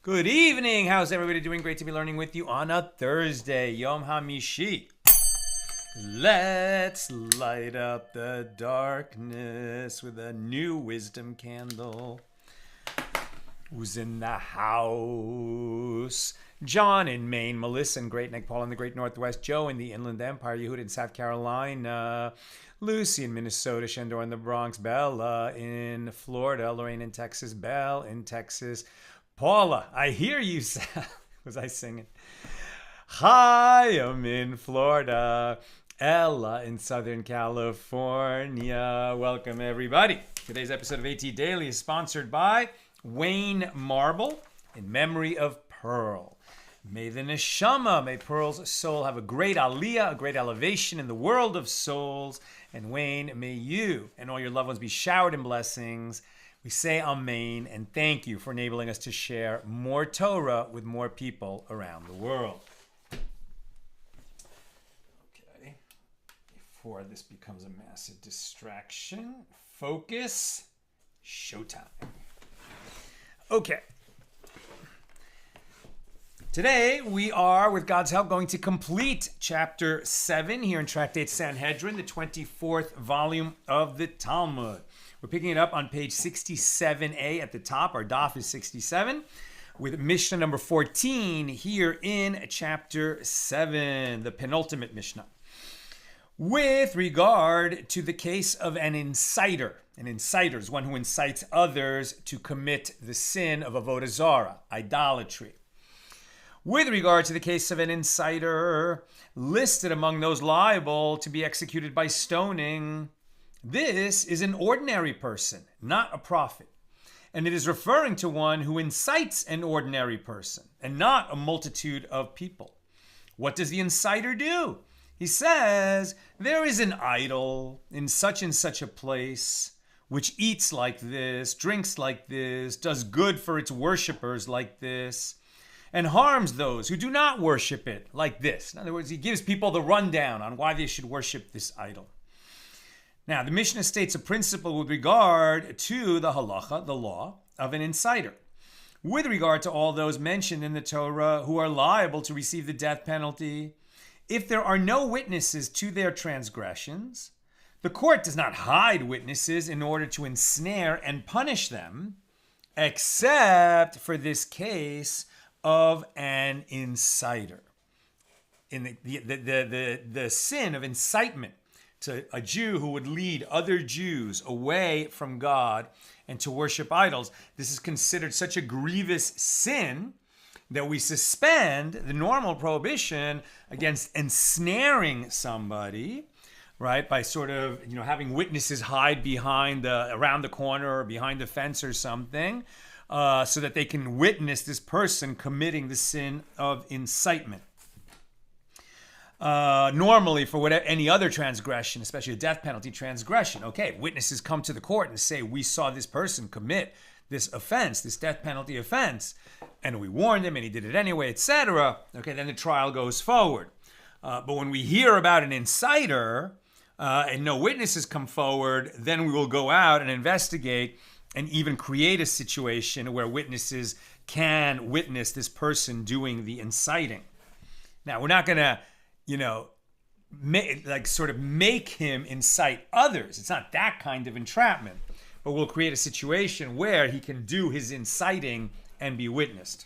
Good evening. How's everybody doing? Great to be learning with you on a Thursday, Yom HaMishi. Let's light up the darkness with a new wisdom candle. Who's in the house? John in Maine, Melissa in Great Neck, Paul in the Great Northwest, Joe in the Inland Empire, Yehud in South Carolina, Lucy in Minnesota, Shandor in the Bronx, Bella in Florida, Lorraine in Texas, Belle in Texas, Paula, I hear you. Was I singing? Hi, I'm in Florida. Ella in Southern California. Welcome, everybody. Today's episode of AT Daily is sponsored by Wayne Marble in memory of Pearl. May the neshama, may Pearl's soul have a great aliyah, a great elevation in the world of souls. And Wayne, may you and all your loved ones be showered in blessings. We say amen and thank you for enabling us to share more Torah with more people around the world. Okay, before this becomes a massive distraction, focus, showtime. Okay. Today, we are, with God's help, going to complete Chapter 7 here in Tractate Sanhedrin, the 24th volume of the Talmud. We're picking it up on page 67a at the top. Our daf is 67, with Mishna number 14 here in Chapter 7, the penultimate Mishnah. With regard to the case of an inciter is one who incites others to commit the sin of avodah zarah, idolatry. With regard to the case of an inciter, listed among those liable to be executed by stoning, this is an ordinary person, not a prophet. And it is referring to one who incites an ordinary person and not a multitude of people. What does the inciter do? He says, there is an idol in such and such a place which eats like this, drinks like this, does good for its worshipers like this, and harms those who do not worship it like this. In other words, he gives people the rundown on why they should worship this idol. Now, the Mishnah states a principle with regard to the halacha, the law, of an inciter. With regard to all those mentioned in the Torah who are liable to receive the death penalty, if there are no witnesses to their transgressions, the court does not hide witnesses in order to ensnare and punish them, except for this case of an inciter. In the sin of incitement to a Jew who would lead other Jews away from God and to worship idols, this is considered such a grievous sin that we suspend the normal prohibition against ensnaring somebody, right, by sort of, having witnesses hide behind around the corner or behind the fence or something, so that they can witness this person committing the sin of incitement. Normally, for any other transgression, especially a death penalty transgression, okay, witnesses come to the court and say, we saw this person commit this offense, this death penalty offense, and we warned him and he did it anyway, etc. Okay, then the trial goes forward. But when we hear about an inciter and no witnesses come forward, then we will go out and investigate and even create a situation where witnesses can witness this person doing the inciting. Now, we're not going to make him incite others. It's not that kind of entrapment, but we'll create a situation where he can do his inciting and be witnessed.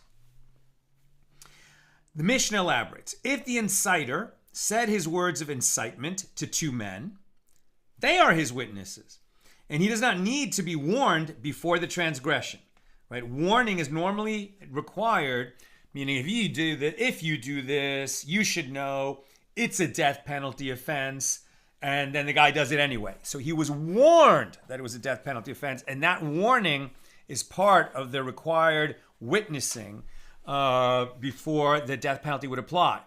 The Mishnah elaborates, if the inciter said his words of incitement to two men, they are his witnesses, and he does not need to be warned before the transgression. Right? Warning is normally required, meaning if you do this, you should know it's a death penalty offense, and then the guy does it anyway. So he was warned that it was a death penalty offense, and that warning is part of the required witnessing before the death penalty would apply.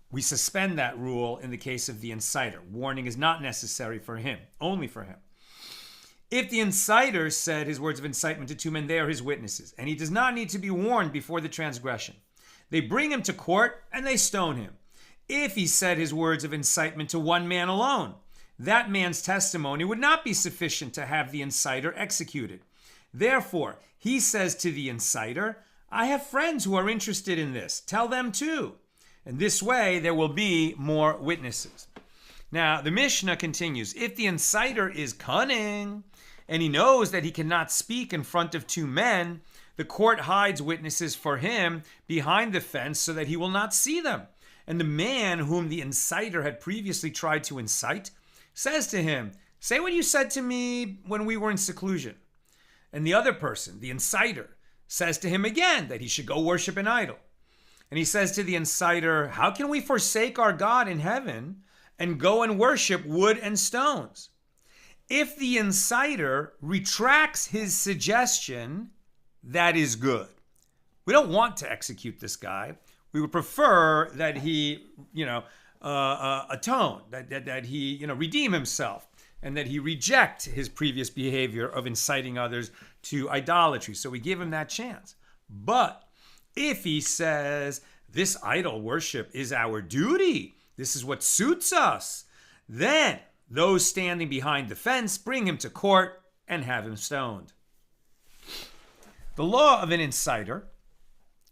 We suspend that rule in the case of the inciter. Warning is not necessary for him, only for him. If the inciter said his words of incitement to two men, they are his witnesses, and he does not need to be warned before the transgression. They bring him to court, and they stone him. If he said his words of incitement to one man alone, that man's testimony would not be sufficient to have the inciter executed. Therefore, he says to the inciter, I have friends who are interested in this. Tell them too. And this way, there will be more witnesses. Now, the Mishnah continues, if the inciter is cunning, and he knows that he cannot speak in front of two men, the court hides witnesses for him behind the fence so that he will not see them. And the man whom the inciter had previously tried to incite says to him, say what you said to me when we were in seclusion. And the other person, the inciter, says to him again that he should go worship an idol. And he says to the inciter, how can we forsake our God in heaven and go and worship wood and stones? If the inciter retracts his suggestion, that is good. We don't want to execute this guy. We would prefer that he, atone, that he, redeem himself, and that he reject his previous behavior of inciting others to idolatry. So we give him that chance. But if he says, this idol worship is our duty, this is what suits us, then those standing behind the fence bring him to court and have him stoned. The law of an inciter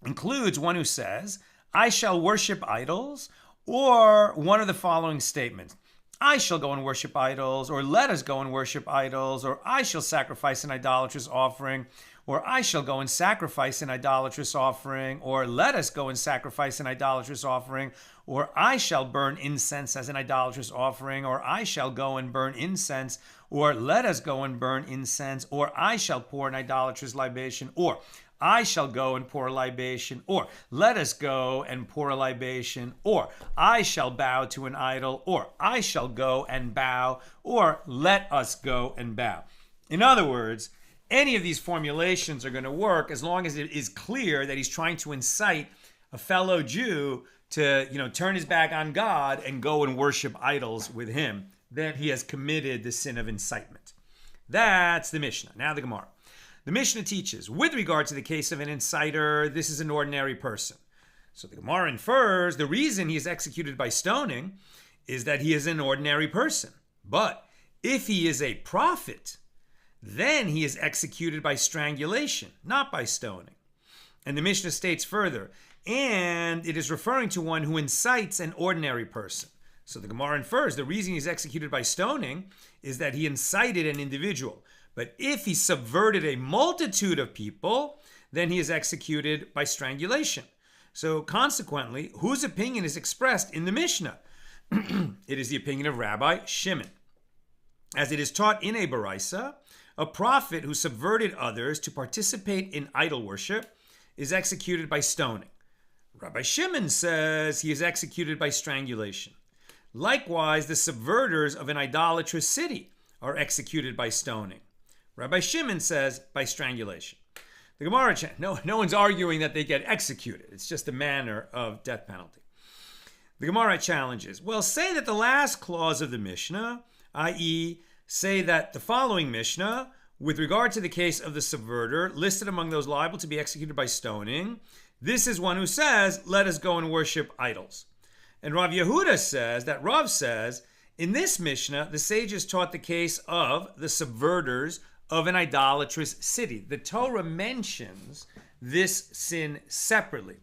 includes one who says, I shall worship idols, or one of the following statements. I shall go and worship idols, or let us go and worship idols, or I shall sacrifice an idolatrous offering, or I shall go and sacrifice an idolatrous offering, or let us go and sacrifice an idolatrous offering, or I shall burn incense as an idolatrous offering, or I shall go and burn incense, or let us go and burn incense, or I shall pour an idolatrous libation, or I shall go and pour a libation, or let us go and pour a libation, or I shall bow to an idol, or I shall go and bow, or let us go and bow. In other words, any of these formulations are going to work as long as it is clear that he's trying to incite a fellow Jew to, turn his back on God and go and worship idols with him. Then he has committed the sin of incitement. That's the Mishnah. Now the Gemara. The Mishnah teaches, with regard to the case of an inciter, this is an ordinary person. So the Gemara infers the reason he is executed by stoning is that he is an ordinary person. But if he is a prophet, then he is executed by strangulation, not by stoning. And the Mishnah states further, and it is referring to one who incites an ordinary person. So the Gemara infers the reason he's executed by stoning is that he incited an individual. But if he subverted a multitude of people, then he is executed by strangulation. So consequently, whose opinion is expressed in the Mishnah? It is the opinion of Rabbi Shimon. As it is taught in a Baraisa, a prophet who subverted others to participate in idol worship is executed by stoning. Rabbi Shimon says he is executed by strangulation. Likewise, the subverters of an idolatrous city are executed by stoning. Rabbi Shimon says by strangulation. The Gemara, no one's arguing that they get executed. It's just a manner of death penalty. The Gemara challenges, well, say that the last clause of the Mishnah, i.e., say that the following Mishnah, with regard to the case of the subverter, listed among those liable to be executed by stoning, this is one who says, let us go and worship idols. And Rav Yehuda says, that Rav says, in this Mishnah, the sages taught the case of the subverters of an idolatrous city. The Torah mentions this sin separately.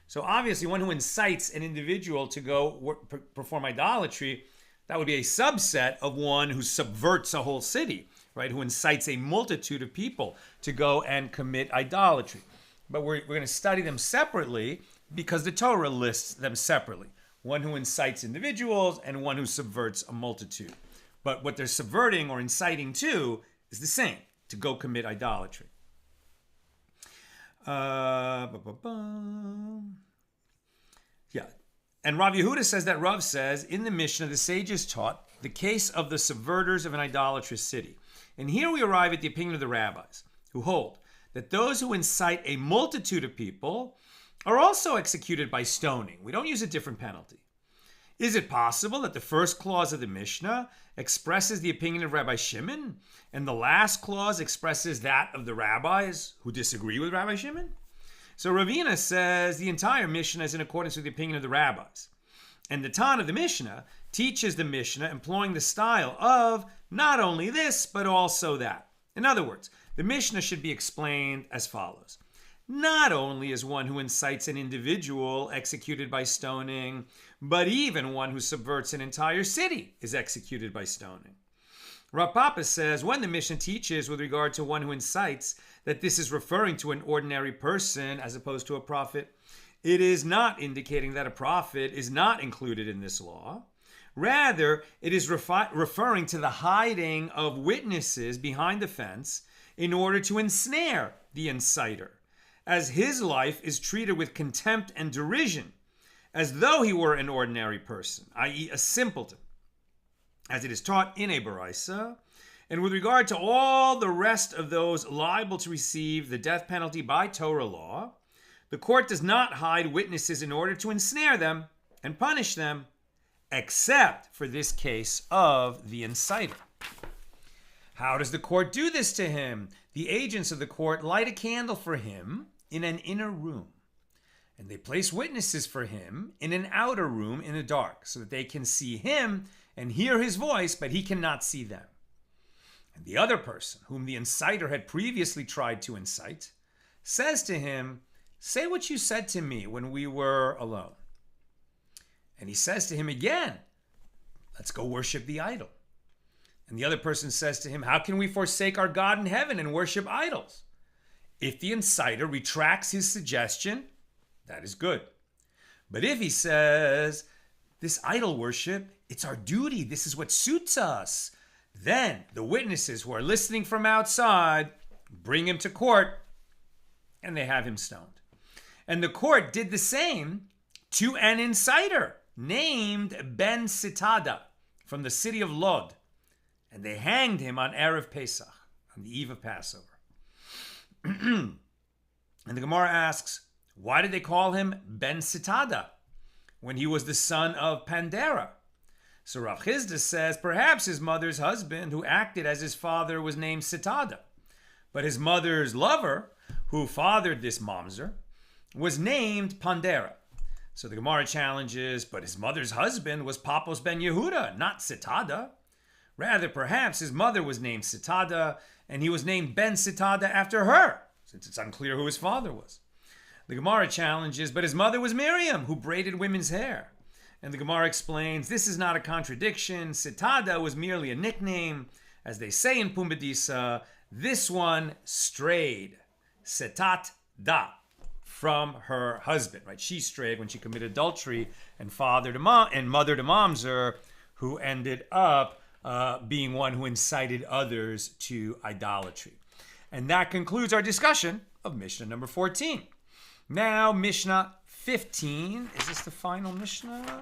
So obviously, one who incites an individual to go perform idolatry, that would be a subset of one who subverts a whole city, right? Who incites a multitude of people to go and commit idolatry. But we're going to study them separately because the Torah lists them separately. One who incites individuals and one who subverts a multitude. But what they're subverting or inciting to is the same, to go commit idolatry. Yeah. And Rav Yehuda says that Rav says, in the Mishnah, the sages taught the case of the subverters of an idolatrous city. And here we arrive at the opinion of the rabbis, who hold that those who incite a multitude of people are also executed by stoning. We don't use a different penalty. Is it possible that the first clause of the Mishnah expresses the opinion of Rabbi Shimon, and the last clause expresses that of the rabbis who disagree with Rabbi Shimon? So Ravina says the entire Mishnah is in accordance with the opinion of the rabbis. And the Tan of the Mishnah teaches the Mishnah employing the style of not only this, but also that. In other words, the Mishnah should be explained as follows. Not only is one who incites an individual executed by stoning, but even one who subverts an entire city is executed by stoning. Rav Papa says when the Mishnah teaches with regard to one who incites that this is referring to an ordinary person as opposed to a prophet, it is not indicating that a prophet is not included in this law. Rather, it is referring to the hiding of witnesses behind the fence in order to ensnare the inciter, as his life is treated with contempt and derision, as though he were an ordinary person, i.e. a simpleton, as it is taught in a Baraisa. And with regard to all the rest of those liable to receive the death penalty by Torah law, the court does not hide witnesses in order to ensnare them and punish them, except for this case of the inciter. How does the court do this to him? The agents of the court light a candle for him in an inner room, and they place witnesses for him in an outer room in the dark, so that they can see him and hear his voice, but he cannot see them. And the other person, whom the inciter had previously tried to incite, says to him, "Say what you said to me when we were alone." And he says to him again, "Let's go worship the idol." And the other person says to him, "How can we forsake our God in heaven and worship idols?" If the inciter retracts his suggestion, that is good. But if he says, "This idol worship, it's our duty, this is what suits us," then the witnesses who are listening from outside bring him to court and they have him stoned. And the court did the same to an inciter named Ben Sitada from the city of Lod. And they hanged him on Erev Pesach, on the eve of Passover. And the Gemara asks, why did they call him Ben Sitada when he was the son of Pandera? So Rav Chisda says perhaps his mother's husband, who acted as his father, was named Sitada. But his mother's lover, who fathered this mamzer, was named Pandera. So the Gemara challenges, but his mother's husband was Papos ben Yehuda, not Sitada. Rather, perhaps his mother was named Sitada, and he was named Ben Sitada after her, since it's unclear who his father was. The Gemara challenges, but his mother was Miriam, who braided women's hair. And the Gemara explains, this is not a contradiction. Sitada was merely a nickname. As they say in Pumbedisa, this one strayed, setat da, from her husband. Right? She strayed when she committed adultery and mothered a mamzer, who ended up being one who incited others to idolatry. And that concludes our discussion of Mishnah number 14. Now, Mishnah 15. Is this the final Mishnah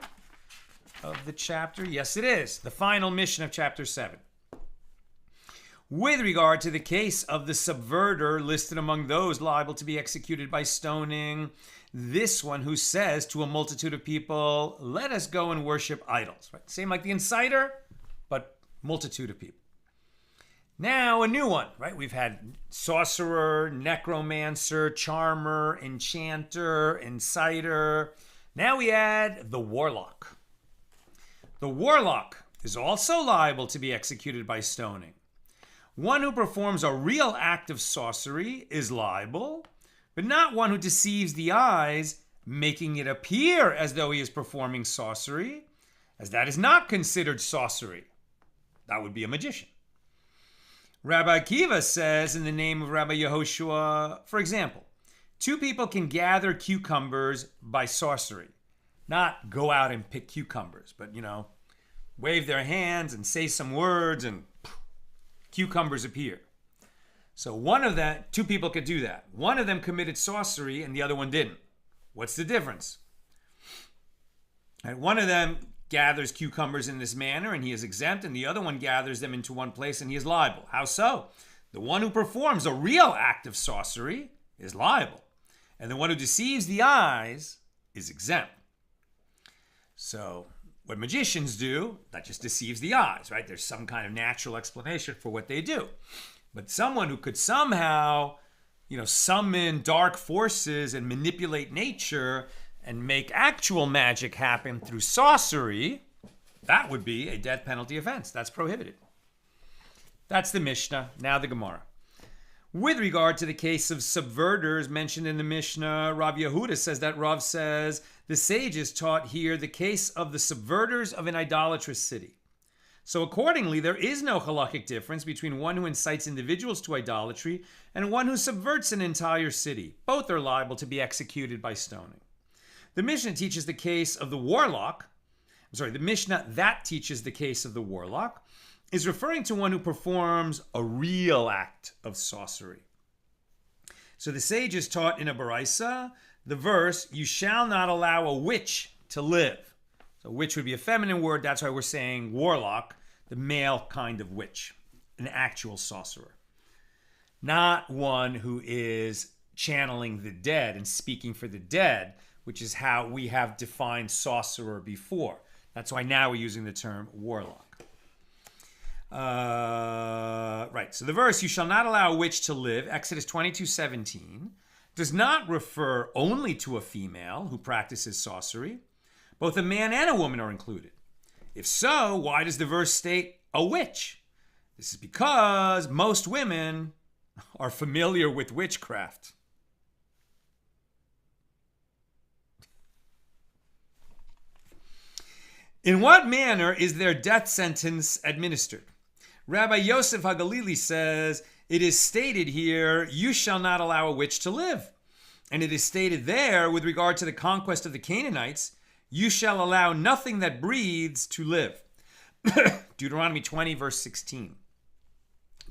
of the chapter? Yes, it is. The final Mishnah of chapter 7. With regard to the case of the subverter listed among those liable to be executed by stoning, this one who says to a multitude of people, let us go and worship idols. Right? Same like the inciter, but multitude of people. Now, a new one, right? We've had sorcerer, necromancer, charmer, enchanter, inciter. Now we add the warlock. The warlock is also liable to be executed by stoning. One who performs a real act of sorcery is liable, but not one who deceives the eyes, making it appear as though he is performing sorcery, as that is not considered sorcery. That would be a magician. Rabbi Akiva says in the name of Rabbi Yehoshua, for example, two people can gather cucumbers by sorcery. Not go out and pick cucumbers, but, wave their hands and say some words and cucumbers appear. So two people could do that. One of them committed sorcery and the other one didn't. What's the difference? One of them gathers cucumbers in this manner and he is exempt, and the other one gathers them into one place and he is liable. How so? The one who performs a real act of sorcery is liable, and the one who deceives the eyes is exempt. So what magicians do, that just deceives the eyes, right? There's some kind of natural explanation for what they do. But someone who could somehow, summon dark forces and manipulate nature and make actual magic happen through sorcery, that would be a death penalty offense. That's prohibited. That's the Mishnah. Now the Gemara. With regard to the case of subverters mentioned in the Mishnah, Rav Yehuda says that Rav says, the sages taught here the case of the subverters of an idolatrous city. So accordingly, there is no halachic difference between one who incites individuals to idolatry and one who subverts an entire city. Both are liable to be executed by stoning. The Mishnah teaches the case of the warlock. The Mishnah that teaches the case of the warlock is referring to one who performs a real act of sorcery. So the sages taught in a baraisa the verse, you shall not allow a witch to live. So witch would be a feminine word. That's why we're saying warlock, the male kind of witch, an actual sorcerer. Not one who is channeling the dead and speaking for the dead, which is how we have defined sorcerer before. That's why now we're using the term warlock. Right, so the verse, you shall not allow a witch to live, Exodus 22:17, does not refer only to a female who practices sorcery. Both a man and a woman are included. If so, why does the verse state a witch? This is because most women are familiar with witchcraft. In what manner is their death sentence administered? Rabbi Yosef HaGalili says, it is stated here, you shall not allow a witch to live. And it is stated there, with regard to the conquest of the Canaanites, you shall allow nothing that breathes to live. Deuteronomy 20, verse 16.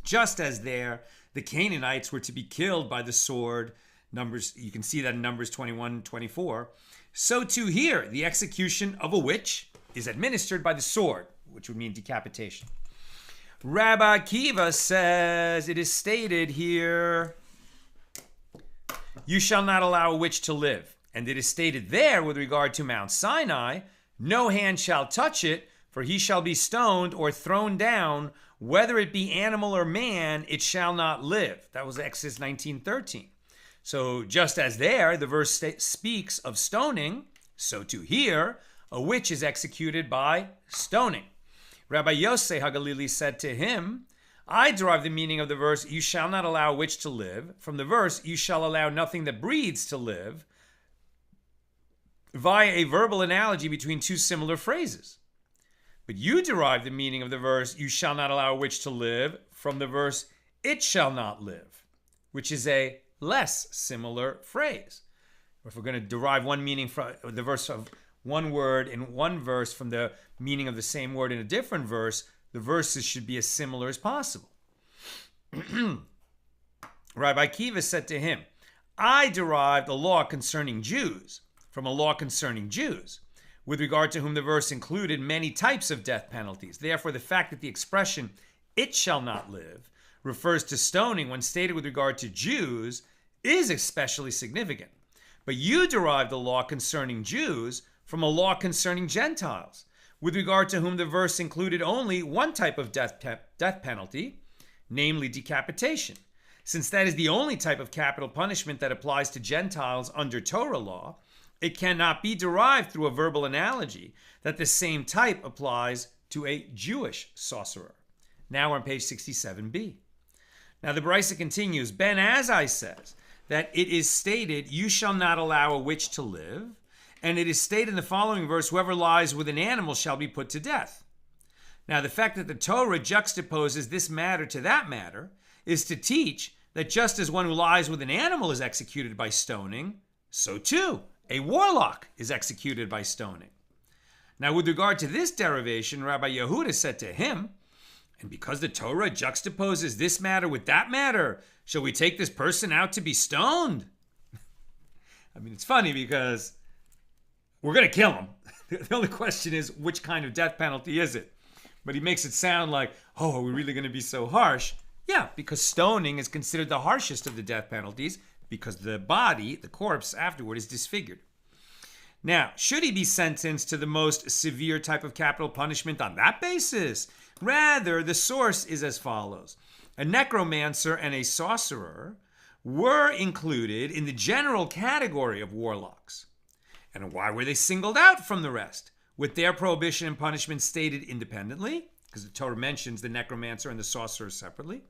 Just as there, the Canaanites were to be killed by the sword, Numbers, you can see that in Numbers 21, 24. So too here, the execution of a witch is administered by the sword, which would mean decapitation. Rabbi Akiva says it is stated here, you shall not allow a witch to live. And it is stated there with regard to Mount Sinai, no hand shall touch it, for he shall be stoned or thrown down, whether it be animal or man, it shall not live. That was Exodus 19:13. So just as there, the verse speaks of stoning, so too here, a witch is executed by stoning. Rabbi Yosef HaGalili said to him, I derive the meaning of the verse, you shall not allow a witch to live, from the verse, you shall allow nothing that breathes to live, via a verbal analogy between two similar phrases. But you derive the meaning of the verse, you shall not allow a witch to live, from the verse, it shall not live, which is a less similar phrase. If we're going to derive one meaning from the verse of one word in one verse from the meaning of the same word in a different verse, the verses should be as similar as possible. Rabbi Akiva said to him, I derived a law concerning Jews from a law concerning Jews, with regard to whom the verse included many types of death penalties. Therefore, the fact that the expression, it shall not live, refers to stoning when stated with regard to Jews is especially significant. But you derived the law concerning Jews from a law concerning Gentiles, with regard to whom the verse included only one type of death penalty, namely decapitation. Since that is the only type of capital punishment that applies to Gentiles under Torah law, it cannot be derived through a verbal analogy that the same type applies to a Jewish sorcerer. Now we're on page 67b. Now the Brisa continues, Ben Azai says that it is stated, you shall not allow a witch to live, and it is stated in the following verse, whoever lies with an animal shall be put to death. Now the fact that the Torah juxtaposes this matter to that matter is to teach that just as one who lies with an animal is executed by stoning, so too a warlock is executed by stoning. Now with regard to this derivation, Rabbi Yehuda said to him, and because the Torah juxtaposes this matter with that matter, shall we take this person out to be stoned? I mean, it's funny because we're going to kill him. The only question is, which kind of death penalty is it? But he makes it sound like, oh, are we really going to be so harsh? Yeah, because stoning is considered the harshest of the death penalties because the body, the corpse afterward, is disfigured. Now, should he be sentenced to the most severe type of capital punishment on that basis? Rather, the source is as follows. A necromancer and a sorcerer were included in the general category of warlocks. And why were they singled out from the rest? With their prohibition and punishment stated independently, because the Torah mentions the necromancer and the sorcerer separately.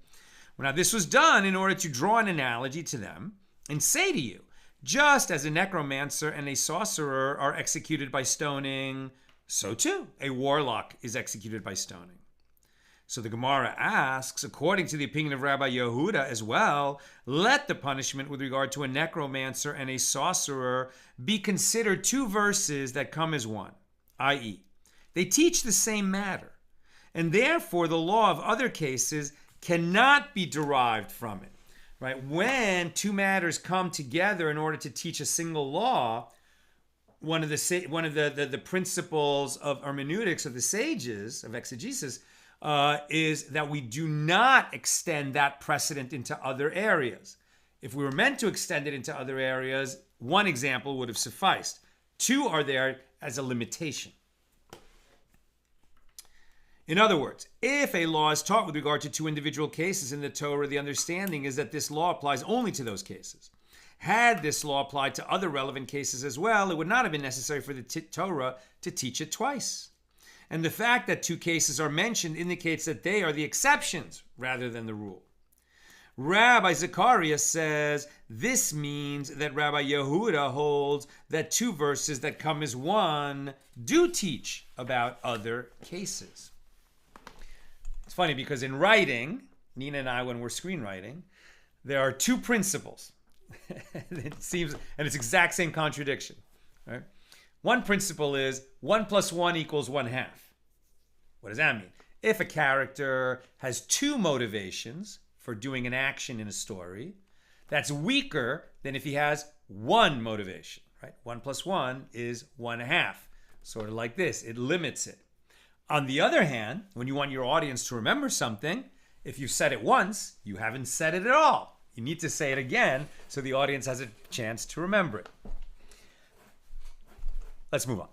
Well, now, this was done in order to draw an analogy to them and say to you, just as a necromancer and a sorcerer are executed by stoning, so too a warlock is executed by stoning. So the Gemara asks, according to the opinion of Rabbi Yehuda as well, let the punishment with regard to a necromancer and a sorcerer be considered two verses that come as one, i.e., they teach the same matter, and therefore the law of other cases cannot be derived from it. Right? When two matters come together in order to teach a single law, one of the principles of hermeneutics of the sages of exegesis is that we do not extend that precedent into other areas. If we were meant to extend it into other areas, one example would have sufficed. Two are there as a limitation. In other words, if a law is taught with regard to two individual cases in the Torah, the understanding is that this law applies only to those cases. Had this law applied to other relevant cases as well, it would not have been necessary for the Torah to teach it twice. And the fact that two cases are mentioned indicates that they are the exceptions rather than the rule. Rabbi Zechariah says this means that Rabbi Yehuda holds that two verses that come as one do teach about other cases. It's funny because in writing, Nina and I, when we're screenwriting, there are two principles. It seems, and it's exact same contradiction. Right? One principle is 1 + 1 = 1/2. What does that mean? If a character has two motivations for doing an action in a story, that's weaker than if he has one motivation. Right? 1 + 1 is 1/2. Sort of like this. It limits it. On the other hand, when you want your audience to remember something, if you've said it once, you haven't said it at all. You need to say it again so the audience has a chance to remember it. Let's move on.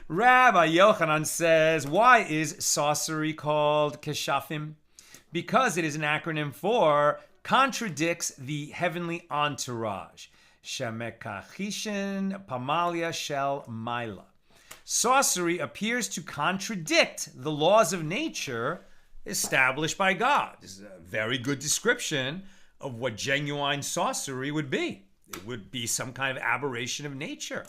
Rabbi Yochanan says, why is sorcery called mechashifim? Because it is an acronym for contradicts the heavenly entourage. Shemekachishin pamalia shel maila. Sorcery appears to contradict the laws of nature established by God. This is a very good description of what genuine sorcery would be. It would be some kind of aberration of nature,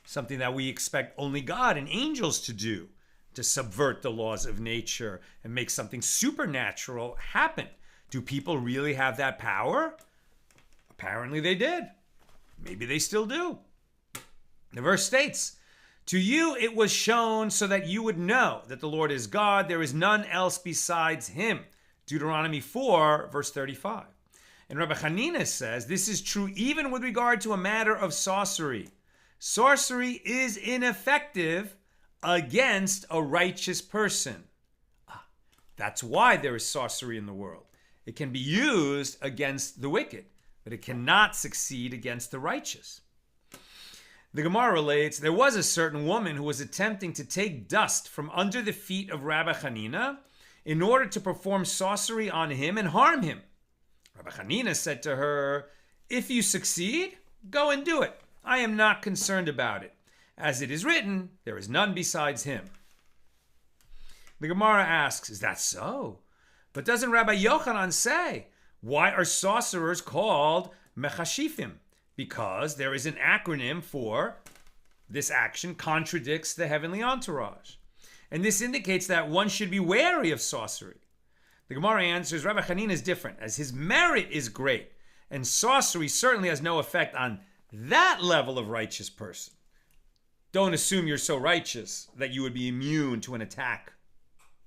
something that we expect only God and angels to do, to subvert the laws of nature and make something supernatural happen. Do people really have that power? Apparently they did. Maybe they still do. The verse states, to you it was shown so that you would know that the Lord is God. There is none else besides him. Deuteronomy 4, verse 35. And Rabbi Hanina says this is true even with regard to a matter of sorcery. Sorcery is ineffective against a righteous person. That's why there is sorcery in the world. It can be used against the wicked, but it cannot succeed against the righteous. The Gemara relates, there was a certain woman who was attempting to take dust from under the feet of Rabbi Hanina in order to perform sorcery on him and harm him. Rabbi Hanina said to her, if you succeed, go and do it. I am not concerned about it. As it is written, there is none besides him. The Gemara asks, is that so? But doesn't Rabbi Yochanan say, why are sorcerers called mechashifim? Because there is an acronym for this action contradicts the heavenly entourage. And this indicates that one should be wary of sorcery. The Gemara answers, Rabbi Hanina is different, as his merit is great, and sorcery certainly has no effect on that level of righteous person. Don't assume you're so righteous that you would be immune to an attack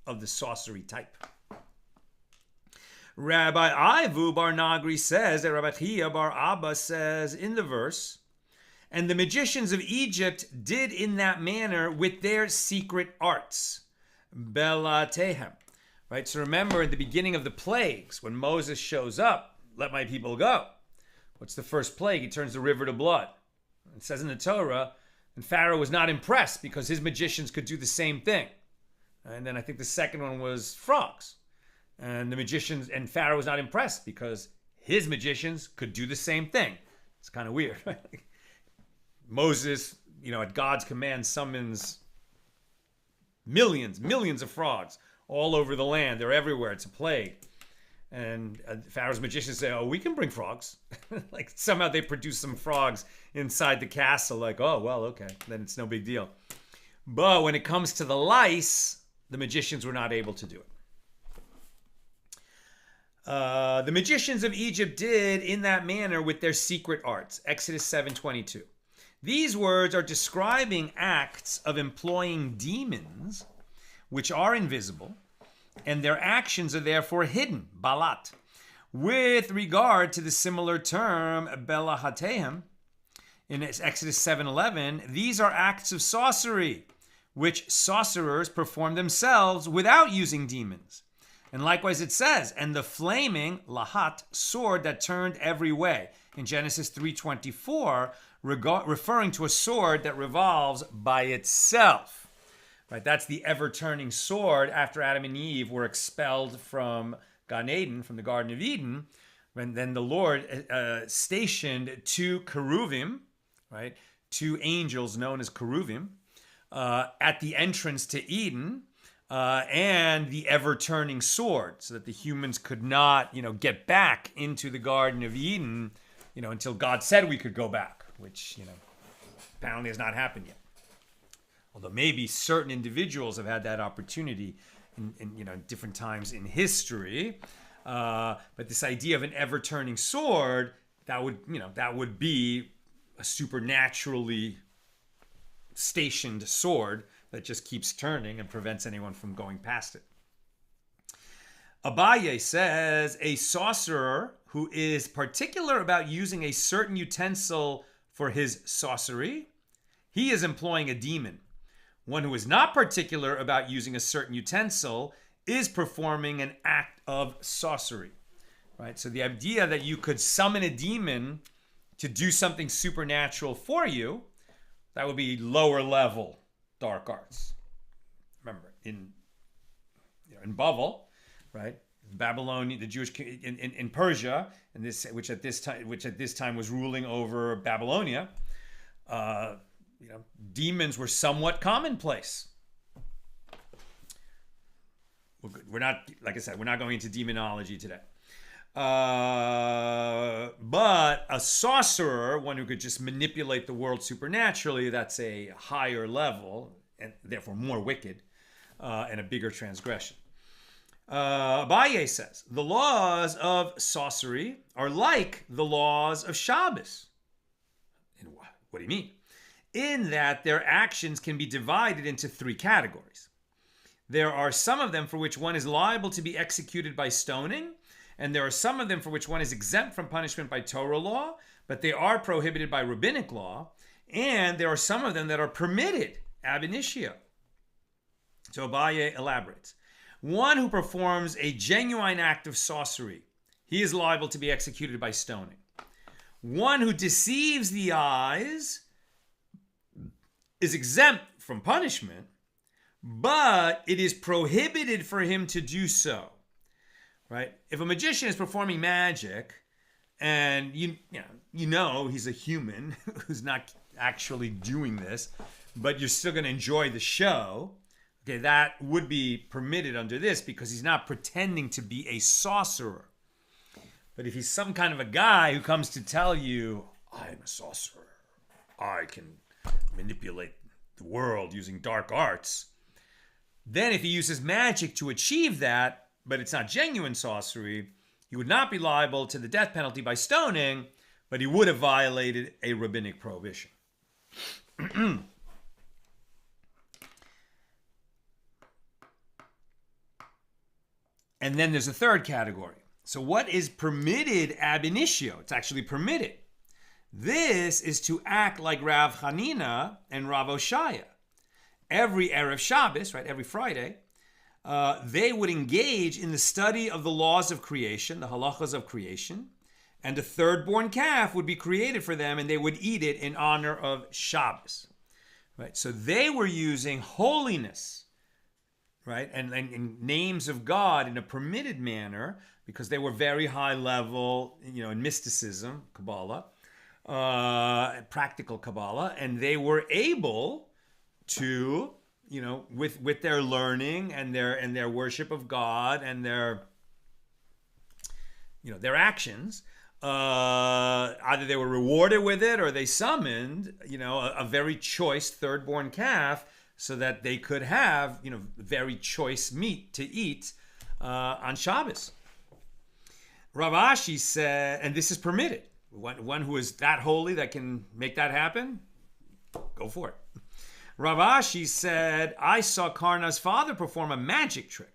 of the sorcery type. Rabbi Ivu bar Nagri says that Rabbi Chia bar Abba says in the verse, and the magicians of Egypt did in that manner with their secret arts. Belatehem. Right? So remember in the beginning of the plagues, when Moses shows up, let my people go. What's the first plague? He turns the river to blood. It says in the Torah And Pharaoh was not impressed because his magicians could do the same thing. And then I think the second one was frogs. And the magicians, and Pharaoh was not impressed because his magicians could do the same thing. It's kind of weird, right? Moses, at God's command, summons millions of frogs all over the land. They're everywhere. It's a plague. And Pharaoh's magicians say, we can bring frogs. Like somehow they produce some frogs inside the castle. Like, oh, well, okay. Then it's no big deal. But when it comes to the lice, the magicians were not able to do it. The magicians of Egypt did in that manner with their secret arts. Exodus 7:22. These words are describing acts of employing demons, which are invisible, and their actions are therefore hidden, balat. With regard to the similar term, belahatehem, in Exodus 7:11, these are acts of sorcery, which sorcerers perform themselves without using demons. And likewise it says, and the flaming, lahat, sword that turned every way, in Genesis 3:24, referring to a sword that revolves by itself. Right, that's the ever-turning sword after Adam and Eve were expelled from Gan Eden, from the Garden of Eden. And then the Lord stationed two cheruvim, right, two angels known as cheruvim, at the entrance to Eden, and the ever-turning sword, so that the humans could not, get back into the Garden of Eden, until God said we could go back, which, apparently has not happened yet. Although maybe certain individuals have had that opportunity in different times in history, but this idea of an ever-turning sword, that would be a supernaturally stationed sword that just keeps turning and prevents anyone from going past it. Abaye says, a sorcerer who is particular about using a certain utensil for his sorcery, he is employing a demon. One who is not particular about using a certain utensil is performing an act of sorcery. Right? So the idea that you could summon a demon to do something supernatural for you, that would be lower level dark arts. Remember, in Bavel, right? Babylon, the Jewish in Persia, and this which at this time was ruling over Babylonia, demons were somewhat commonplace. We're not, like I said, we're not going into demonology today. But a sorcerer, one who could just manipulate the world supernaturally, that's a higher level and therefore more wicked and a bigger transgression. Abaye says, the laws of sorcery are like the laws of Shabbos. And what do you mean? In that their actions can be divided into three categories. There are some of them for which one is liable to be executed by stoning, and there are some of them for which one is exempt from punishment by Torah law, but they are prohibited by rabbinic law, and there are some of them that are permitted ab initio. So Abaye elaborates. One who performs a genuine act of sorcery, he is liable to be executed by stoning. One who deceives the eyes is exempt from punishment, but it is prohibited for him to do so. Right? If a magician is performing magic, and you know he's a human who's not actually doing this, but you're still going to enjoy the show, okay, that would be permitted under this because he's not pretending to be a sorcerer. But if he's some kind of a guy who comes to tell you, I'm a sorcerer, I can manipulate the world using dark arts, then if he uses magic to achieve that, but it's not genuine sorcery, he would not be liable to the death penalty by stoning, but he would have violated a rabbinic prohibition. And then there's a third category. So what is permitted ab initio? It's actually permitted. This is to act like Rav Hanina and Rav Oshaya. Every Erev Shabbos, right, every Friday, they would engage in the study of the laws of creation, the halachas of creation, and a third-born calf would be created for them, and they would eat it in honor of Shabbos. right? So they were using holiness, right, and names of God in a permitted manner because they were very high level, in mysticism, Kabbalah, practical Kabbalah, and they were able to, with their learning and their worship of God and their actions, either they were rewarded with it or they summoned, a very choice third-born calf so that they could have, very choice meat to eat on Shabbos. Rav Ashi said, and this is permitted. One who is that holy that can make that happen, go for it. Rav Ashi said, I saw Karna's father perform a magic trick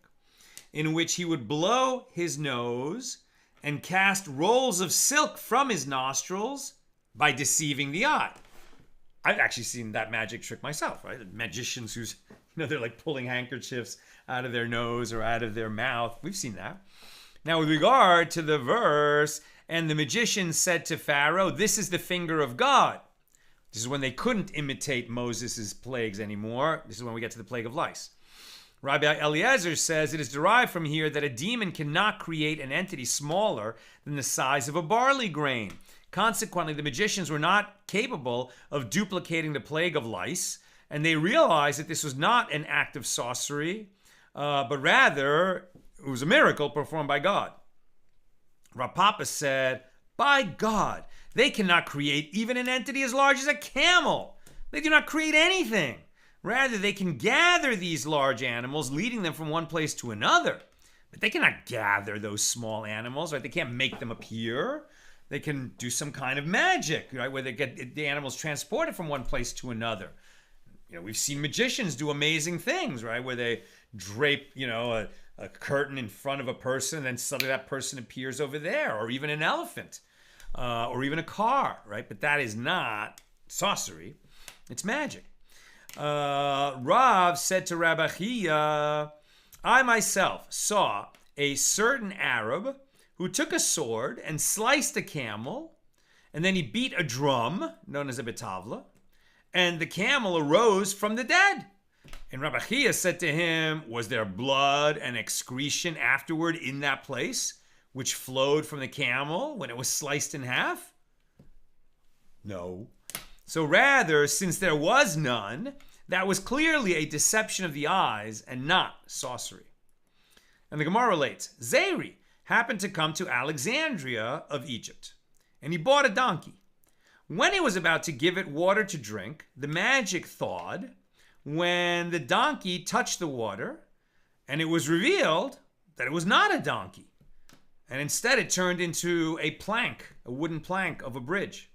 in which he would blow his nose and cast rolls of silk from his nostrils by deceiving the eye. I've actually seen that magic trick myself, right? Magicians who's, they're like pulling handkerchiefs out of their nose or out of their mouth. We've seen that. Now, with regard to the verse, and the magician said to Pharaoh, this is the finger of God. This is when they couldn't imitate Moses' plagues anymore. This is when we get to the plague of lice. Rabbi Eliezer says it is derived from here that a demon cannot create an entity smaller than the size of a barley grain. Consequently, the magicians were not capable of duplicating the plague of lice, and they realized that this was not an act of sorcery, but rather it was a miracle performed by God. Rav Papa said, by God, they cannot create even an entity as large as a camel. They do not create anything. Rather, they can gather these large animals, leading them from one place to another. But they cannot gather those small animals, right? They can't make them appear. They can do some kind of magic, right? Where they get the animals transported from one place to another. We've seen magicians do amazing things, right? Where they drape, a curtain in front of a person, and then suddenly that person appears over there, or even an elephant, or even a car, right? But that is not sorcery. It's magic. Rav said to Rabbi Chia, I myself saw a certain Arab who took a sword and sliced a camel, and then he beat a drum, known as a betavla, and the camel arose from the dead. And Rabbi Chia said to him, was there blood and excretion afterward in that place, which flowed from the camel when it was sliced in half? No. So rather, since there was none, that was clearly a deception of the eyes and not sorcery. And the Gemara relates, Zeri happened to come to Alexandria of Egypt, and he bought a donkey. When he was about to give it water to drink, the magic thawed when the donkey touched the water, and it was revealed that it was not a donkey. And instead it turned into a plank, a wooden plank of a bridge.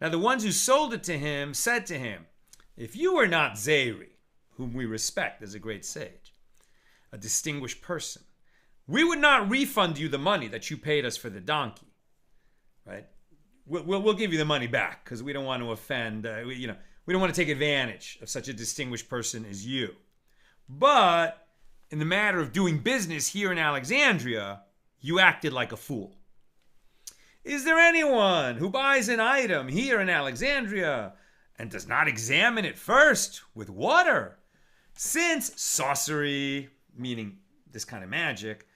Now the ones who sold it to him said to him, if you were not Zeri, whom we respect as a great sage, a distinguished person, we would not refund you the money that you paid us for the donkey, right? We'll give you the money back because we don't want to offend, we don't want to take advantage of such a distinguished person as you. But in the matter of doing business here in Alexandria, you acted like a fool. Is there anyone who buys an item here in Alexandria and does not examine it first with water? Since sorcery, meaning this kind of magic,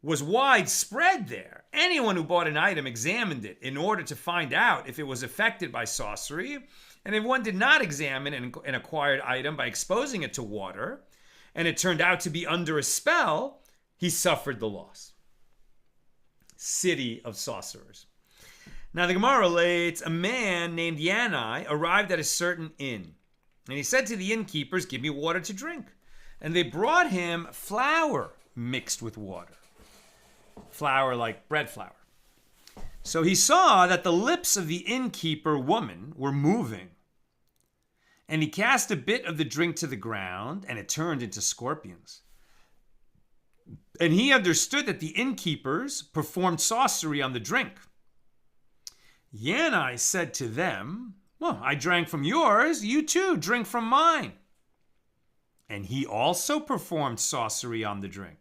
was widespread there, anyone who bought an item examined it in order to find out if it was affected by sorcery. And if one did not examine an acquired item by exposing it to water, and it turned out to be under a spell, he suffered the loss. City of sorcerers. Now the Gemara relates, a man named Yanai arrived at a certain inn, and he said to the innkeepers, give me water to drink. And they brought him flour mixed with water. Flour like bread flour. So he saw that the lips of the innkeeper woman were moving. And he cast a bit of the drink to the ground, and it turned into scorpions. And he understood that the innkeepers performed sorcery on the drink. Yanai said to them, well, I drank from yours, you too drink from mine. And he also performed sorcery on the drink.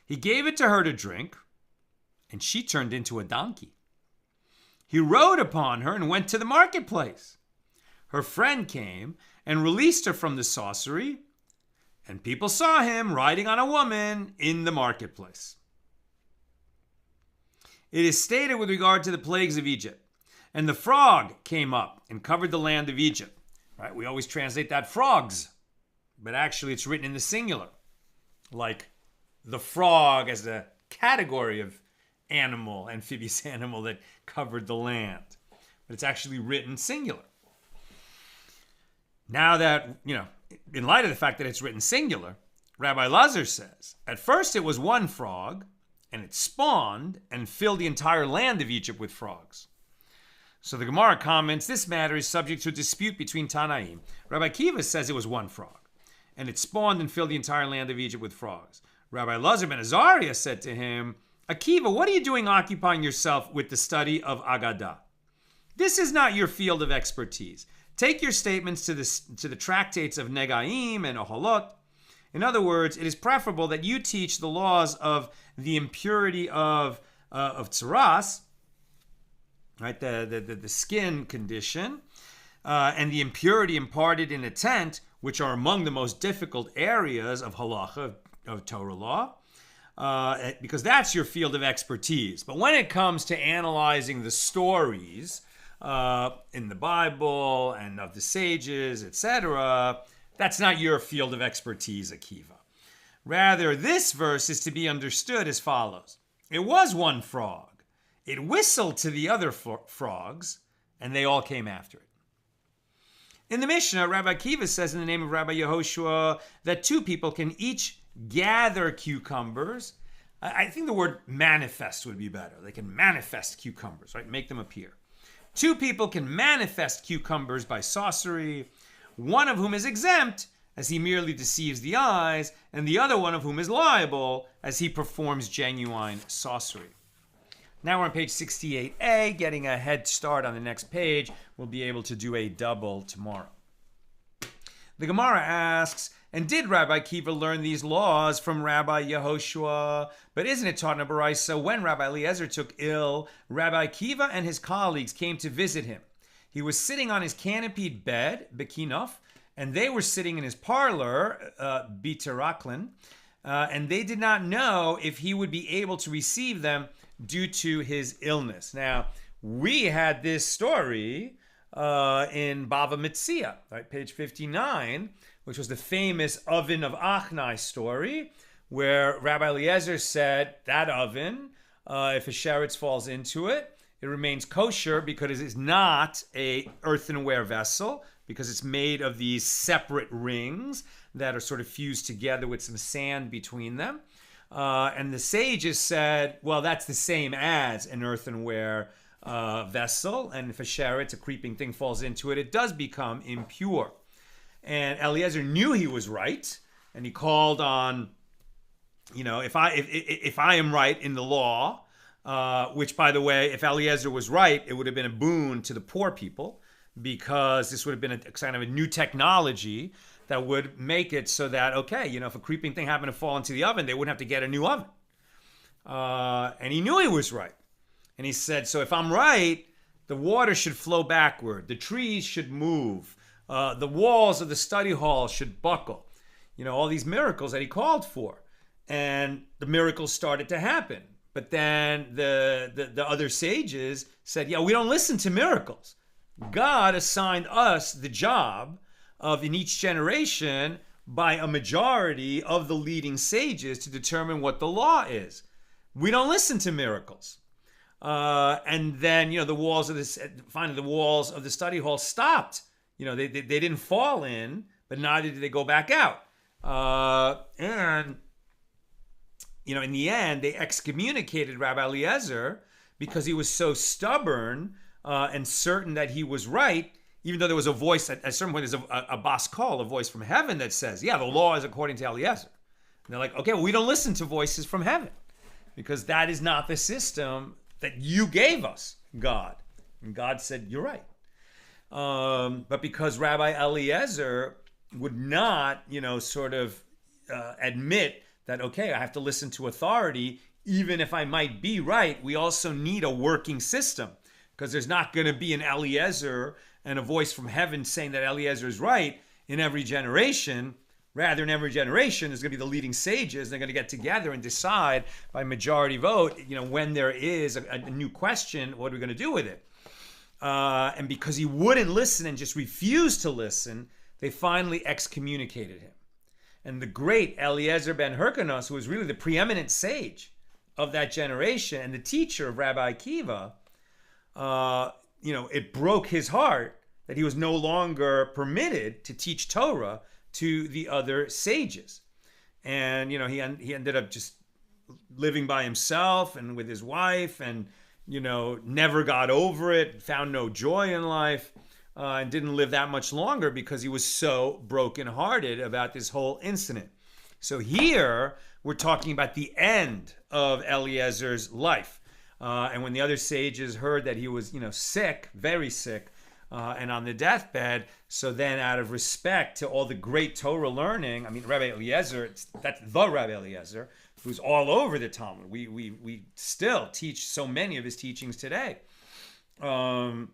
He gave it to her to drink, and she turned into a donkey. He rode upon her and went to the marketplace. her friend came and released her from the sorcery, and people saw him riding on a woman in the marketplace. It is stated with regard to the plagues of Egypt, and the frog came up and covered the land of Egypt. Right? We always translate that frogs, but actually it's written in the singular, like the frog as a category of animal, amphibious animal that covered the land. But it's actually written singular. Now that, in light of the fact that it's written singular, Rabbi Lazar says, at first it was one frog, and it spawned and filled the entire land of Egypt with frogs. So the Gemara comments, this matter is subject to a dispute between Tanaim. Rabbi Akiva says it was one frog, and it spawned and filled the entire land of Egypt with frogs. Rabbi Lazar ben Azariah said to him, Akiva, what are you doing occupying yourself with the study of Agadah? This is not your field of expertise. Take your statements to the tractates of Negaim and Oholot. In other words, it is preferable that you teach the laws of the impurity of tsaras, right, the skin condition, and the impurity imparted in a tent, which are among the most difficult areas of halacha, of Torah law, because that's your field of expertise. But when it comes to analyzing the stories in the Bible and of the sages, etc., that's not your field of expertise, Akiva. Rather, this verse is to be understood as follows. It was one frog. It whistled to the other frogs, and they all came after it. In the Mishnah, Rabbi Akiva says in the name of Rabbi Yehoshua that two people can each gather cucumbers. I think the word manifest would be better. They can manifest cucumbers, right? Make them appear. Two people can manifest cucumbers by sorcery, one of whom is exempt, as he merely deceives the eyes, and the other one of whom is liable, as he performs genuine sorcery. Now we're on page 68a, getting a head start on the next page. We'll be able to do a double tomorrow. The Gemara asks, and did Rabbi Akiva learn these laws from Rabbi Yehoshua? But isn't it taught in a Baraisa? When Rabbi Eliezer took ill, Rabbi Akiva and his colleagues came to visit him. He was sitting on his canopied bed, Bekinov, and they were sitting in his parlor, Biteraklan, and they did not know if he would be able to receive them due to his illness. Now, we had this story in Bava Metzia, right, page 59, which was the famous oven of Achnai story, where Rabbi Eliezer said that oven, if a sheretz falls into it, it remains kosher because it is not a earthenware vessel, because it's made of these separate rings that are sort of fused together with some sand between them. And the sages said, well, that's the same as an earthenware vessel, and if a sheretz, a creeping thing, falls into it, it does become impure. And Eliezer knew he was right, and he called on, if I am right in the law, which, by the way, if Eliezer was right, it would have been a boon to the poor people, because this would have been a kind of a new technology that would make it so that, if a creeping thing happened to fall into the oven, they wouldn't have to get a new oven. And he knew he was right. And he said, so if I'm right, the water should flow backward, the trees should move, the walls of the study hall should buckle. All these miracles that he called for. And the miracles started to happen. But then the other sages said, we don't listen to miracles. God assigned us the job of, in each generation, by a majority of the leading sages to determine what the law is. We don't listen to miracles. And then, the walls of the study hall stopped. They didn't fall in, but neither did they go back out. And in the end, they excommunicated Rabbi Eliezer because he was so stubborn and certain that he was right, even though there was a voice, at a certain point, there's a bas kol, a voice from heaven that says, the law is according to Eliezer. And they're like, okay, well, we don't listen to voices from heaven because that is not the system that you gave us, God. And God said, you're right. But because Rabbi Eliezer would not, admit that, I have to listen to authority, even if I might be right, we also need a working system. because there's not going to be an Eliezer and a voice from heaven saying that Eliezer is right in every generation. Rather, in every generation, there's going to be the leading sages. They're going to get together and decide by majority vote, when there is a new question, what are we going to do with it? And because he wouldn't listen and just refused to listen, they finally excommunicated him. And the great Eliezer ben Hyrcanus, who was really the preeminent sage of that generation and the teacher of Rabbi Akiva, it broke his heart that he was no longer permitted to teach Torah to the other sages. And, he ended up just living by himself and with his wife and, never got over it, found no joy in life, and didn't live that much longer because he was so brokenhearted about this whole incident. So here we're talking about the end of Eliezer's life. And when the other sages heard that he was, sick, very sick, and on the deathbed, so then out of respect to all the great Torah learning, Rabbi Eliezer, that's the Rabbi Eliezer, who's all over the Talmud. We still teach so many of his teachings today. And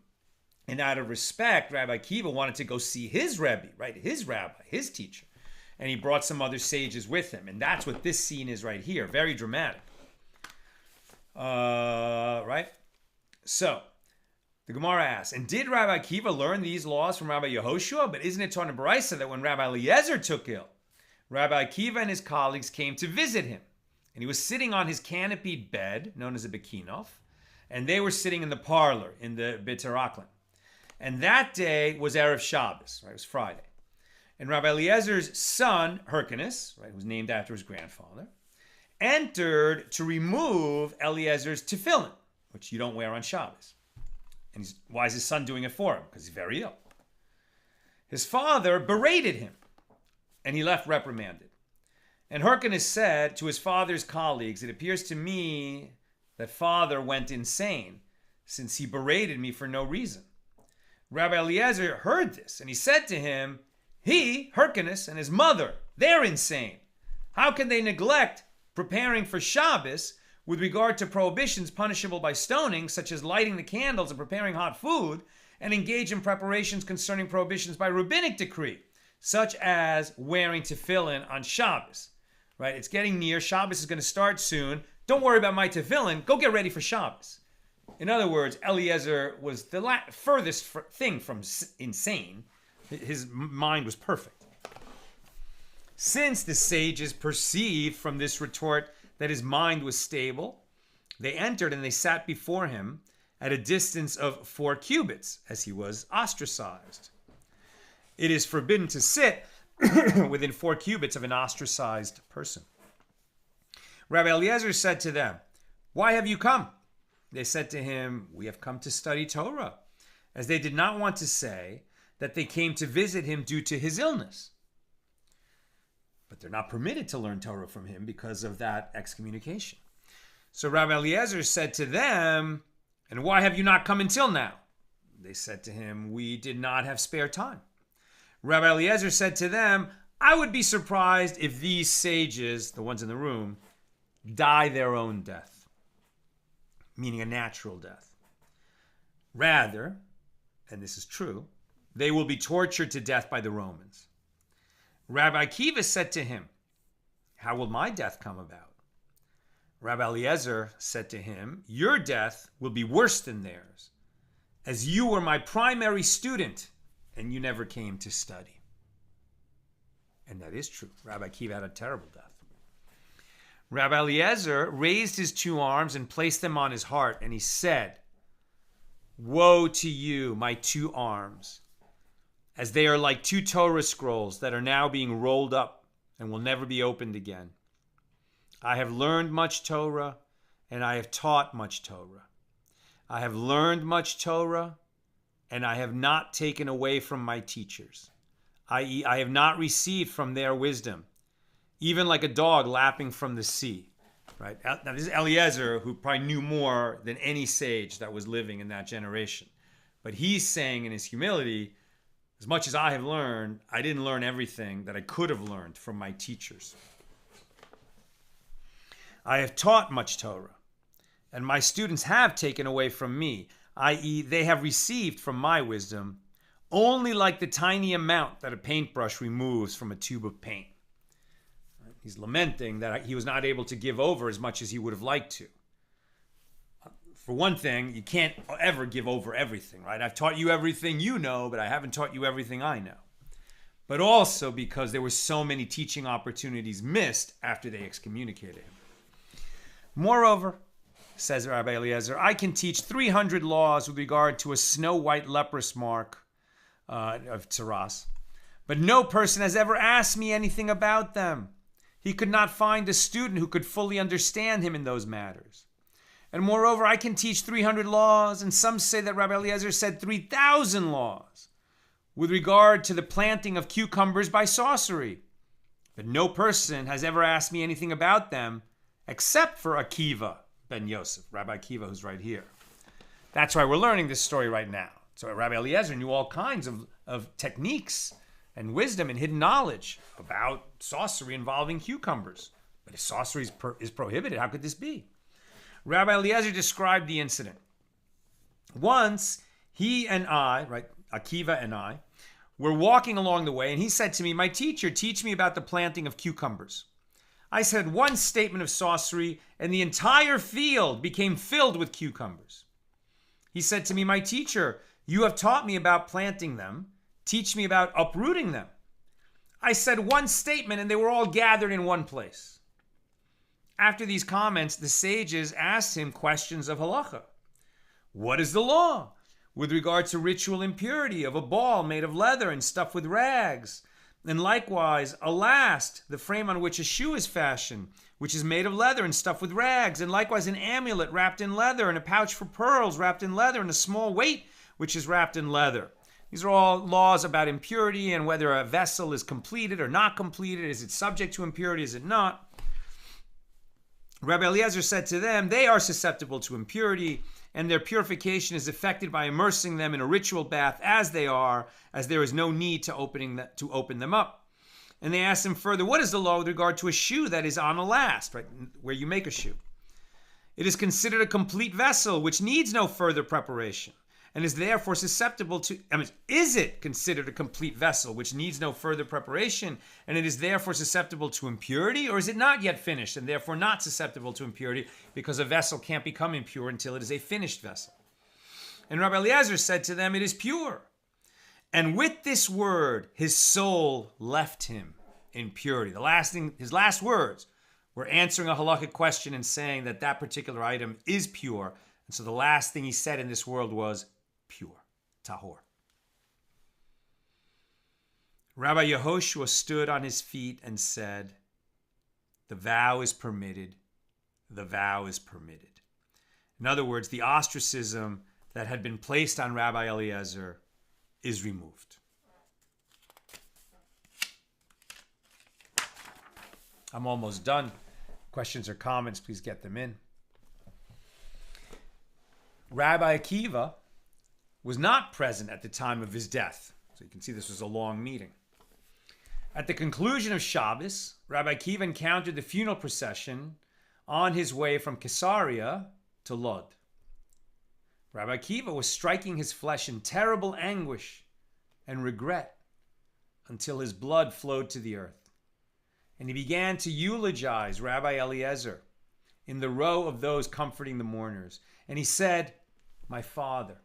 out of respect, Rabbi Akiva wanted to go see his Rebbe, right? His rabbi, his teacher. And he brought some other sages with him. And that's what this scene is right here. Very dramatic. Right? So, the Gemara asks, and did Rabbi Akiva learn these laws from Rabbi Yehoshua? But isn't it taught in Baraisa that when Rabbi Eliezer took ill, Rabbi Akiva and his colleagues came to visit him. And he was sitting on his canopied bed, known as a bekinov, and they were sitting in the parlor in the B'Teraklim. And that day was Erev Shabbos, right? It was Friday. And Rabbi Eliezer's son, Hyrcanus, right, who was named after his grandfather, entered to remove Eliezer's tefillin, which you don't wear on Shabbos. And why is his son doing it for him? Because he's very ill. His father berated him, and he left reprimanded. And Hyrcanus said to his father's colleagues, it appears to me that father went insane, since he berated me for no reason. Rabbi Eliezer heard this, and he said to him, he, Hyrcanus, and his mother, they're insane. How can they neglect preparing for Shabbos with regard to prohibitions punishable by stoning, such as lighting the candles and preparing hot food, and engage in preparations concerning prohibitions by rabbinic decree, such as wearing tefillin on Shabbos? Right? It's getting near. Shabbos is going to start soon. Don't worry about my tefillin. Go get ready for Shabbos. In other words, Eliezer was the furthest thing from insane. His mind was perfect. Since the sages perceived from this retort that his mind was stable, they entered and they sat before him at a distance of 4 cubits, as he was ostracized. It is forbidden to sit within 4 cubits of an ostracized person. Rabbi Eliezer said to them, why have you come? They said to him, we have come to study Torah, as they did not want to say that they came to visit him due to his illness. But they're not permitted to learn Torah from him because of that excommunication. So Rabbi Eliezer said to them, and why have you not come until now? They said to him, we did not have spare time. Rabbi Eliezer said to them, I would be surprised if these sages, the ones in the room, die their own death. Meaning a natural death. Rather, and this is true, they will be tortured to death by the Romans. Rabbi Akiva said to him, how will my death come about? Rabbi Eliezer said to him, your death will be worse than theirs, as you were my primary student and you never came to study. And that is true. Rabbi Akiva had a terrible death. Rabbi Eliezer raised his 2 arms and placed them on his heart, and he said, woe to you, my 2 arms, as they are like 2 Torah scrolls that are now being rolled up and will never be opened again. I have learned much Torah, and I have taught much Torah. I have learned much Torah, and I have not taken away from my teachers, i.e., I have not received from their wisdom, even like a dog lapping from the sea. Right? Now, this is Eliezer, who probably knew more than any sage that was living in that generation. But he's saying in his humility, as much as I have learned, I didn't learn everything that I could have learned from my teachers. I have taught much Torah, and my students have taken away from me. i.e., they have received from my wisdom only like the tiny amount that a paintbrush removes from a tube of paint. He's lamenting that he was not able to give over as much as he would have liked to. For one thing, you can't ever give over everything, right? I've taught you everything you know, but I haven't taught you everything I know. But also because there were so many teaching opportunities missed after they excommunicated him. Moreover, says Rabbi Eliezer, I can teach 300 laws with regard to a snow-white leprous mark of tsaras, but no person has ever asked me anything about them. He could not find a student who could fully understand him in those matters. And moreover, I can teach 300 laws, and some say that Rabbi Eliezer said 3,000 laws with regard to the planting of cucumbers by sorcery. But no person has ever asked me anything about them except for Akiva ben Yosef, Rabbi Akiva, who's right here. That's why we're learning this story right now. So Rabbi Eliezer knew all kinds of techniques and wisdom and hidden knowledge about sorcery involving cucumbers. But if sorcery is prohibited, how could this be? Rabbi Eliezer described the incident. Once, he and I, right, Akiva and I, were walking along the way, and he said to me, my teacher, teach me about the planting of cucumbers. I said one statement of sorcery, and the entire field became filled with cucumbers. He said to me, my teacher, you have taught me about planting them. Teach me about uprooting them. I said one statement, and they were all gathered in one place. After these comments, the sages asked him questions of halacha. What is the law with regard to ritual impurity of a ball made of leather and stuffed with rags? And likewise, a last, the frame on which a shoe is fashioned, which is made of leather and stuffed with rags. And likewise, an amulet wrapped in leather, and a pouch for pearls wrapped in leather, and a small weight which is wrapped in leather. These are all laws about impurity and whether a vessel is completed or not completed. Is it subject to impurity? Is it not? Rabbi Eliezer said to them, they are susceptible to impurity, and their purification is effected by immersing them in a ritual bath as they are, as there is no need to open them up. And they asked him further, what is the law with regard to a shoe that is on a last, right, where you make a shoe? It is considered a complete vessel, which needs no further preparation, and is therefore susceptible to, is it considered a complete vessel, which needs no further preparation, and it is therefore susceptible to impurity, or is it not yet finished, and therefore not susceptible to impurity, because a vessel can't become impure until it is a finished vessel? And Rabbi Eliezer said to them, it is pure. And with this word, his soul left him in purity. His last words were answering a halachic question and saying that that particular item is pure. And so the last thing he said in this world was pure, tahor. Rabbi Yehoshua stood on his feet and said, the vow is permitted, the vow is permitted. In other words, the ostracism that had been placed on Rabbi Eliezer is removed. I'm almost done. Questions or comments, please get them in. Rabbi Akiva was not present at the time of his death. So you can see this was a long meeting. At the conclusion of Shabbos, Rabbi Akiva encountered the funeral procession on his way from Caesarea to Lod. Rabbi Akiva was striking his flesh in terrible anguish and regret until his blood flowed to the earth. And he began to eulogize Rabbi Eliezer in the row of those comforting the mourners. And he said, my father,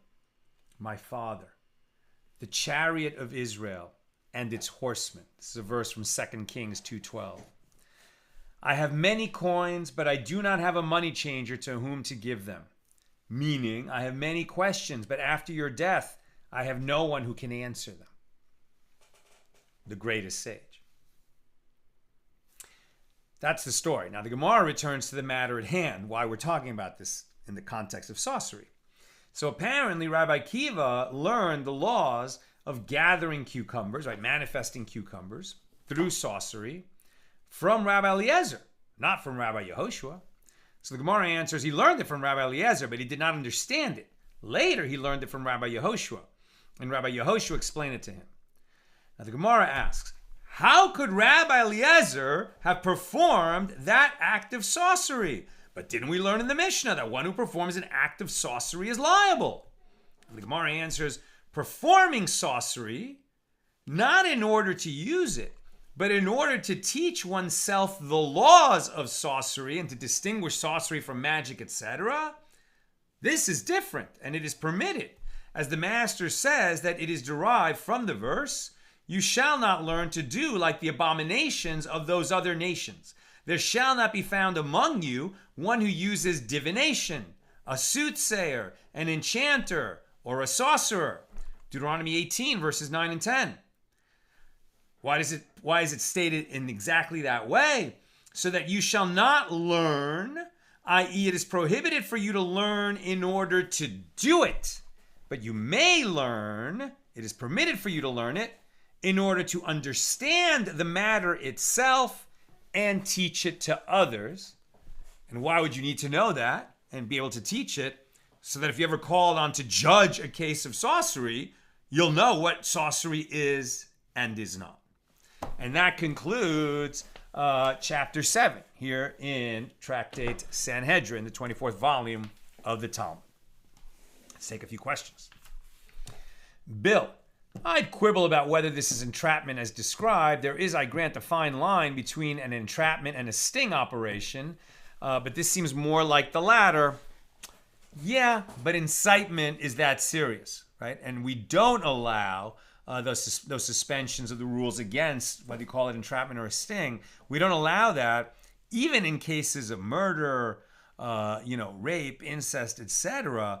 the chariot of Israel and its horsemen. This is a verse from 2 Kings 2:12. I have many coins, but I do not have a money changer to whom to give them. Meaning, I have many questions, but after your death, I have no one who can answer them. The greatest sage. That's the story. Now, the Gemara returns to the matter at hand, why we're talking about this in the context of sorcery. So apparently, Rabbi Akiva learned the laws of gathering cucumbers, right, manifesting cucumbers through sorcery from Rabbi Eliezer, not from Rabbi Yehoshua. So the Gemara answers he learned it from Rabbi Eliezer, but he did not understand it. Later, he learned it from Rabbi Yehoshua, and Rabbi Yehoshua explained it to him. Now the Gemara asks, how could Rabbi Eliezer have performed that act of sorcery? But didn't we learn in the Mishna that one who performs an act of sorcery is liable? The Gemara answers, performing sorcery, not in order to use it, but in order to teach oneself the laws of sorcery and to distinguish sorcery from magic, etc., this is different, and it is permitted. As the master says that it is derived from the verse, you shall not learn to do like the abominations of those other nations. There shall not be found among you one who uses divination, a soothsayer, an enchanter, or a sorcerer. Deuteronomy 18, verses 9 and 10. Why is it stated in exactly that way? So that you shall not learn, i.e., it is prohibited for you to learn in order to do it. But you may learn, it is permitted for you to learn it, in order to understand the matter itself and teach it to others. And why would you need to know that and be able to teach it? So that if you ever called on to judge a case of sorcery, you'll know what sorcery is and is not. And that concludes chapter 7 here in Tractate Sanhedrin, the 24th volume of the Talmud. Let's take a few questions. Bill, I'd quibble about whether this is entrapment as described. There is, I grant, a fine line between an entrapment and a sting operation, but this seems more like the latter. Yeah, but incitement is that serious, right? And we don't allow those suspensions of the rules against, whether you call it entrapment or a sting. We don't allow that even in cases of murder, rape, incest, etc.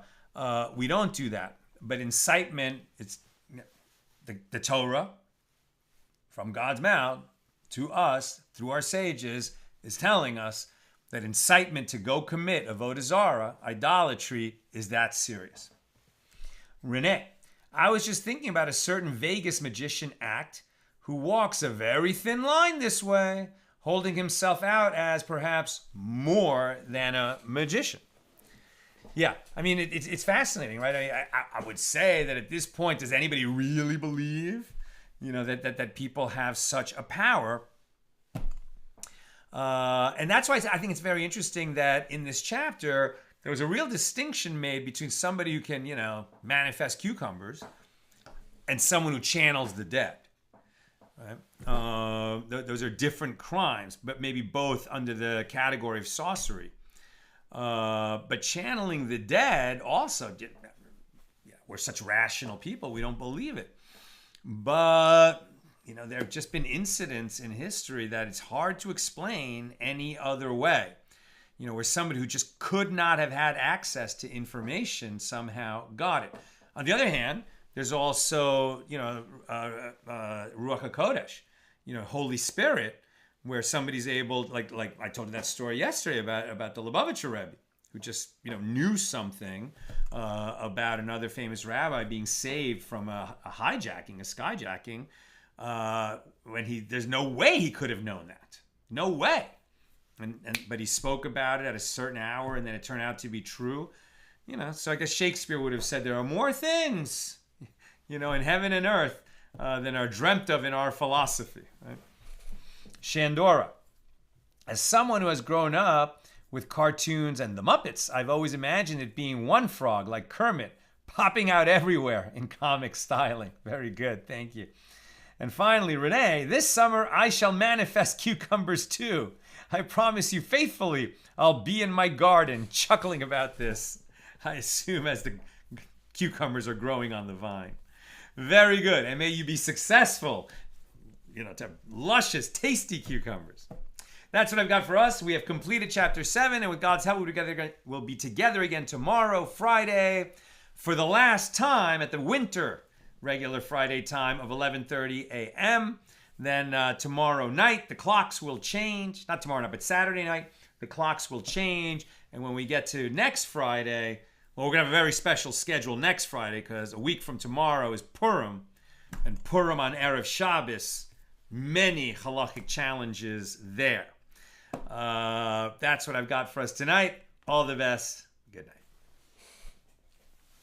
We don't do that. But incitement, it's the Torah from God's mouth to us through our sages is telling us that incitement to go commit avodah zarah, idolatry, is that serious. Renee, I was just thinking about a certain Vegas magician act who walks a very thin line this way, holding himself out as perhaps more than a magician. Yeah, I mean, it's fascinating, right? I would say that at this point, does anybody really believe, that people have such a power? And that's why I think it's very interesting that in this chapter, there was a real distinction made between somebody who can, manifest cucumbers and someone who channels the dead. Right? Those are different crimes, but maybe both under the category of sorcery. But channeling the dead also, we're such rational people, we don't believe it. But, there have just been incidents in history that it's hard to explain any other way. Where somebody who just could not have had access to information somehow got it. On the other hand, there's also, Ruach HaKodesh, Holy Spirit, where somebody's able, like I told you that story yesterday about the Lubavitcher Rebbe, who just, knew something about another famous rabbi being saved from a hijacking, a skyjacking, when there's no way he could have known that. No way. But he spoke about it at a certain hour, and then it turned out to be true. So I guess Shakespeare would have said there are more things, in heaven and earth than are dreamt of in our philosophy. Right? Shandora, as someone who has grown up with cartoons and the Muppets, I've always imagined it being one frog like Kermit, popping out everywhere in comic styling. Very good, thank you. And finally, Renee, this summer I shall manifest cucumbers too. I promise you faithfully, I'll be in my garden chuckling about this. I assume as the cucumbers are growing on the vine. Very good. And may you be successful, to have luscious, tasty cucumbers. That's what I've got for us. We have completed chapter 7, and with God's help, we'll be together again tomorrow, Friday, for the last time at the winter regular Friday time of 11:30 a.m. Then tomorrow night, the clocks will change. Not tomorrow night, but Saturday night, the clocks will change. And when we get to next Friday, well, we're going to have a very special schedule next Friday because a week from tomorrow is Purim. And Purim on Erev Shabbos, many halachic challenges there. That's what I've got for us tonight. All the best. Good night.